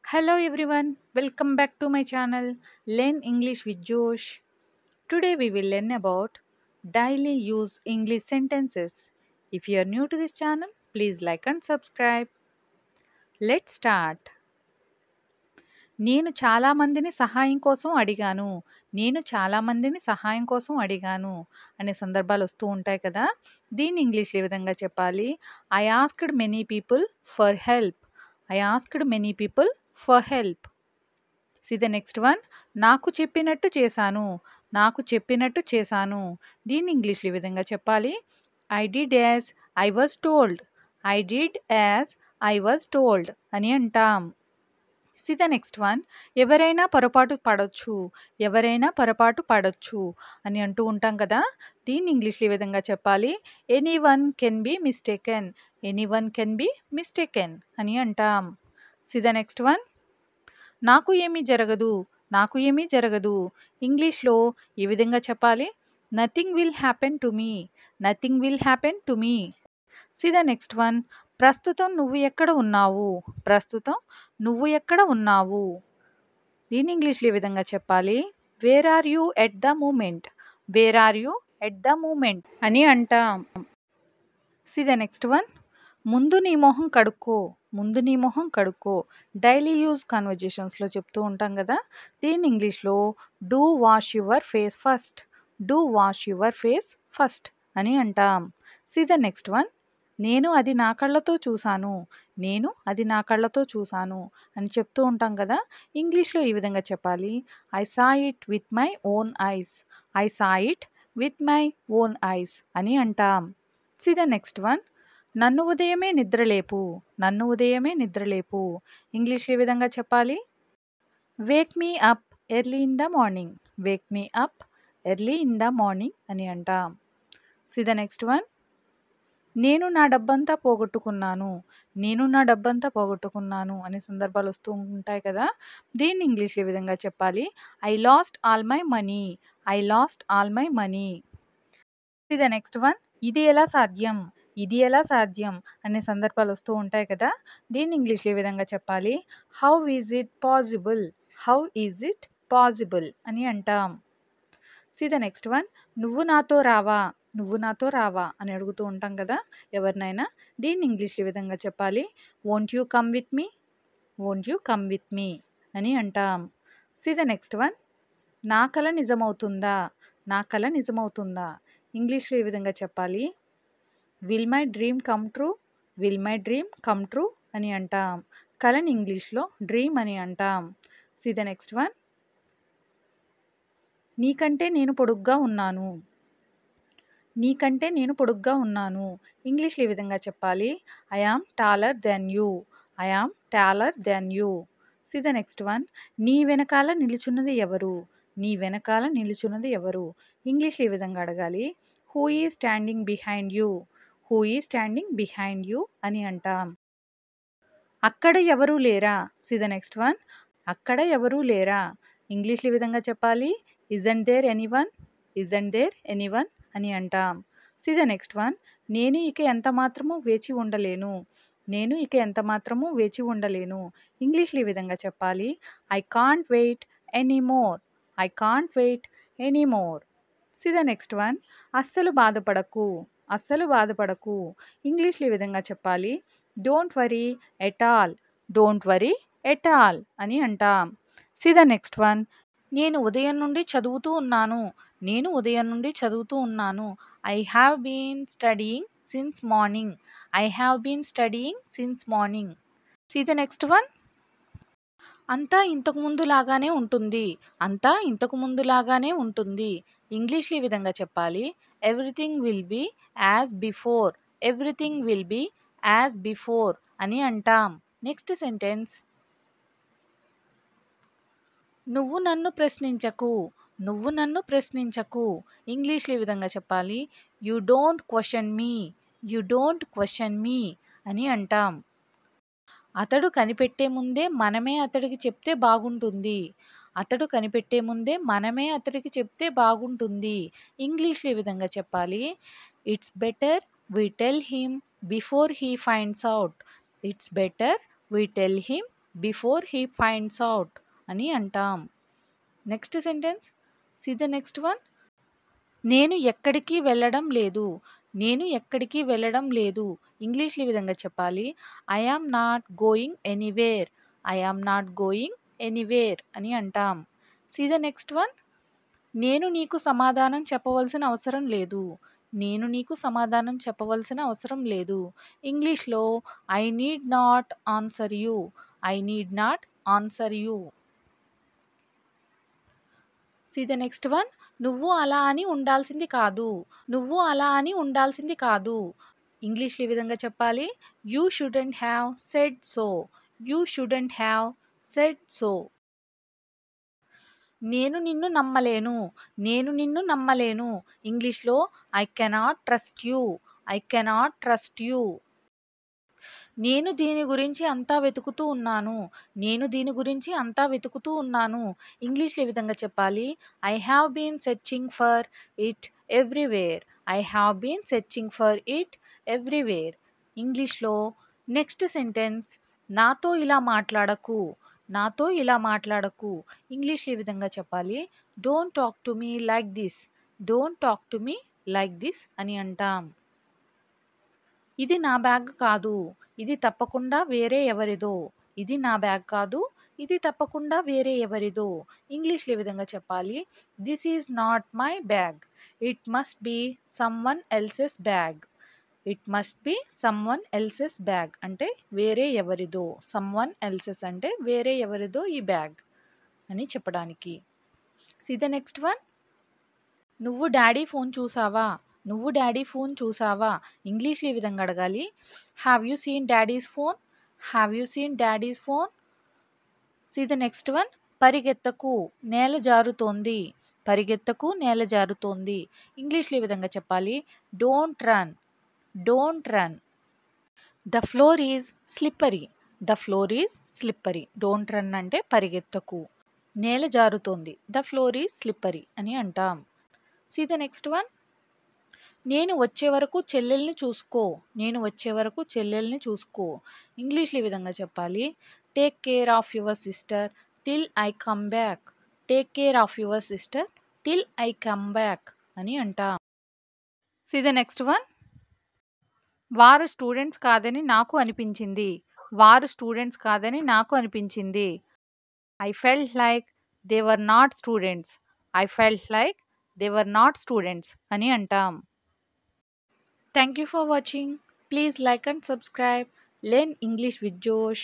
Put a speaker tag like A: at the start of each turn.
A: Hello everyone, welcome back to my channel Learn English with Josh. Today we will learn about daily use English sentences. If you are new to this channel, please like and subscribe. Let's start. నేను చాలా మందిని సహాయం కోసం అడిగాను. నేను చాలా మందిని సహాయం కోసం అడిగాను అనే సందర్భాలు వస్తూ ఉంటాయి కదా. దీన్ని ఇంగ్లీష్‌లో ఈ విధంగా చెప్పాలి. I asked many people for help. I asked many people for help. C the next one. నాకు చెప్పినట్టు చేశాను. నాకు చెప్పినట్టు చేశాను. దీన్ని ఇంగ్లీష్‌లో ఈ విధంగా చెప్పాలి. I did as I was told. I did as I was told అని అంటాం. See the next one. ఎవరైనా పొరపాటు పడొచ్చు. ఎవరైనా పొరపాటు పడొచ్చు అని అంటూ ఉంటాం కదా. దీన్ని ఇంగ్లీష్‌లో ఈ విధంగా చెప్పాలి. Anyone can be mistaken. Anyone can be mistaken అని అంటాం. See the next one. నాకు ఏమీ జరగదు. నాకు ఏమీ జరగదు. ఇంగ్లీష్‌లో ఈ విధంగా చెప్పాలి. Nothing will happen to me. Nothing will happen to me. C the next one. ప్రస్తుతం నువ్వు ఎక్కడ ఉన్నావు. ప్రస్తుతం నువ్వు ఎక్కడ ఉన్నావు. దీన్ని ఇంగ్లీష్‌లో ఈ విధంగా చెప్పాలి. Where are you at the moment. Where are you at the moment అని అంటాం. See the next one. ముందు నీ మొహం కడుక్కో. ముందు నీ మొహం కడుక్కో. డైలీ యూజ్ కన్వర్జేషన్స్లో చెప్తూ ఉంటాం కదా. దీన్ని ఇంగ్లీష్‌లో do wash your face first. Do wash your face first అని అంటాం. See the next one. నేను అది నా కళ్ళతో చూశాను. నేను అది నా కళ్ళతో చూశాను అని చెప్తూ ఉంటాం కదా. ఇంగ్లీష్‌లో ఈ విధంగా చెప్పాలి. I saw it with my own eyes. I saw it with my own eyes అని అంటాం. See the next one. నన్ను ఉదయమే నిద్రలేపు. నన్ను ఉదయమే నిద్రలేపు. ఇంగ్లీష్‌లో ఈ విధంగా చెప్పాలి. Wake me up early in the morning. Wake me up early in the morning అని అంటాం. See the next one. నేను నా డబ్బంతా పోగొట్టుకున్నాను. నేను నా డబ్బంతా పోగొట్టుకున్నాను అనే సందర్భాలు వస్తూ ఉంటాయి కదా. దీన్ని ఇంగ్లీష్‌లో ఈ విధంగా చెప్పాలి. I last all my money. I last all my money. C the next one. ఇది ఎలా సాధ్యం. ఇది ఎలా సాధ్యం అనే సందర్భాలు వస్తూ ఉంటాయి కదా. దీన్ని ఇంగ్లీష్‌లో ఈ విధంగా చెప్పాలి. How is it possible. How is it possible అని అంటాం. See the next one. నువ్వు నాతో రావా. నువ్వు నాతో రావా అని అడుగుతూ ఉంటాం కదా ఎవరినైనా. దీన్ని ఇంగ్లీష్‌లో ఈ విధంగా చెప్పాలి. Won't you come with me. Won't you come with me అని అంటాం. See the next one. నా కల నిజమవుతుందా. నా కల నిజమవుతుందా. ఇంగ్లీష్‌లో ఈ విధంగా చెప్పాలి. Will my dream come true. Will my dream come true అని అంటాం. కలని ఇంగ్లీష్‌లో డ్రీమ్ అని అంటాం. See the next one. నీకంటే నేను పొడుగ్గా ఉన్నాను. నీకంటే నేను పొడుగ్గా ఉన్నాను. ఇంగ్లీష్‌లో ఈ విధంగా చెప్పాలి. I am taller than you. I am taller than you. See the next one. నీ వెనకాల నిలుచున్నది ఎవరు. నీ వెనకాల నిలుచున్నది ఎవరు. ఇంగ్లీష్‌లో ఈ విధంగా అడగాలి. Who is standing behind you. Who is standing behind you అని అంటాం. అక్కడ ఎవరూ లేరా. See the next one. అక్కడ ఎవరూ లేరా. ఇంగ్లీష్‌లో ఈ విధంగా చెప్పాలి. Isn't there anyone. Isn't there anyone అని అంటాం. See the next one. నేను ఇక ఎంత మాత్రము వేచి ఉండలేను. నేను ఇక ఎంత మాత్రము వేచి ఉండలేను. ఇంగ్లీష్‌లో ఈ విధంగా చెప్పాలి. I can't wait anymore. I can't wait anymore. See the next one. అస్సలు బాధపడకు. అస్సలు బాధపడకు. ఇంగ్లీష్‌లో ఈ విధంగా చెప్పాలి. Don't worry at all. Don't worry at all అని అంటాం. See the next one. నేను ఉదయం నుండి చదువుతూ ఉన్నాను. నేను ఉదయం నుండి చదువుతూ ఉన్నాను. I have been studying since morning. I have been studying since morning. See the next one. అంతా ఇంతకు ముందు లాగానే ఉంటుంది. అంతా ఇంతకు ముందు లాగానే ఉంటుంది. ఇంగ్లీష్‌లో ఈ విధంగా చెప్పాలి. Everything will be as before. Everything will be as before అని అంటాం. Next sentence. నువ్వు నన్ను ప్రశ్నించకు. నువ్వు నన్ను ప్రశ్నించకు. ఇంగ్లీష్‌లో ఈ విధంగా చెప్పాలి. You don't question me. You don't question me అని అంటాం. అతడు కనిపెట్టే ముందే మనమే అతడికి చెప్తే బాగుంటుంది. అతడు కనిపెట్టే ముందే మనమే అతడికి చెప్తే బాగుంటుంది. ఇంగ్లీష్‌లో ఈ విధంగా చెప్పాలి. It's better we tell him before he finds out. It's better we tell him before he finds out అని అంటాం. Next sentence, see the next one. నేను ఎక్కడికి వెళ్ళడం లేదు. నేను ఎక్కడికి వెళ్ళడం లేదు. ఇంగ్లీష్‌లో ఈ విధంగా చెప్పాలి. I am not going anywhere. I am not going anywhere అని అంటాం. See the next one. నేను నీకు సమాధానం చెప్పవలసిన అవసరం లేదు. నేను నీకు సమాధానం చెప్పవలసిన అవసరం లేదు. ఇంగ్లీష్‌లో I need not answer you. I need not answer you. See the next one. నువ్వు అలా అని ఉండాల్సింది కాదు. నువ్వు అలా అని ఉండాల్సింది కాదు. ఇంగ్లీష్‌లో ఈ విధంగా చెప్పాలి. You shouldn't have said so. You shouldn't have said so. నేను నిన్ను నమ్మలేను. నేను నిన్ను నమ్మలేను. ఇంగ్లీష్‌లో I cannot trust you. I cannot trust you. నేను దీని గురించి అంతా వెతుకుతూ ఉన్నాను. నేను దీని గురించి అంతా వెతుకుతూ ఉన్నాను. ఇంగ్లీష్‌లో ఈ విధంగా చెప్పాలి. I have been searching for it everywhere. I have been searching for it everywhere. ఇంగ్లీష్‌లో నెక్స్ట్ సెంటెన్స్, నాతో ఇలా మాట్లాడకు. నాతో ఇలా మాట్లాడకు. ఇంగ్లీష్‌లో ఈ విధంగా చెప్పాలి. Don't talk to me like this. Don't talk to me like this అని అంటాం. ఇది నా బ్యాగ్ కాదు. ఇది తప్పకుండా వేరే ఎవరిదో. ఇది నా బ్యాగ్ కాదు. ఇది తప్పకుండా వేరే ఎవరిదో. ఇంగ్లీష్‌లో ఈ విధంగా చెప్పాలి. This is not my bag. It must be someone else's bag. It must be someone else's bag అంటే వేరే ఎవరిదో. సమ్‌వన్ ఎల్సెస్ అంటే వేరే ఎవరిదో ఈ బ్యాగ్ అని చెప్పడానికి. See the next one. నువ్వు డాడీ ఫోన్ చూసావా? నువ్వు డాడీ ఫోన్ చూసావా? ఇంగ్లీష్‌లో ఈ విధంగా అడగాలి. Have you seen daddy's phone? Have you seen daddy's phone? See the next one. పరిగెత్తకు, నేల జారుతోంది. పరిగెత్తకు, నేల జారుతోంది. ఇంగ్లీష్‌లో ఈ విధంగా చెప్పాలి. Don't run. Don't run. The floor is slippery. The floor is slippery. Don't run అంటే పరిగెత్తకు. నేల జారుతోంది. ద ఫ్లోర్ ఈజ్ స్లిప్పరీ అని అంటాం. See the next one. నేను వచ్చే వరకు చెల్లెల్ని చూసుకో. నేను వచ్చే వరకు చెల్లెల్ని చూసుకో. ఇంగ్లీష్‌లో ఈ విధంగా చెప్పాలి. Take care of your sister till I come back. Take care of your sister till I come back అని అంటాం. See the next one. వారు స్టూడెంట్స్ కాదని నాకు అనిపించింది. వారు స్టూడెంట్స్ కాదని నాకు అనిపించింది. I felt like they were not students. I felt like they were not students అని అంటాం. Thank you for watching. Please like and subscribe. Learn English with Josh.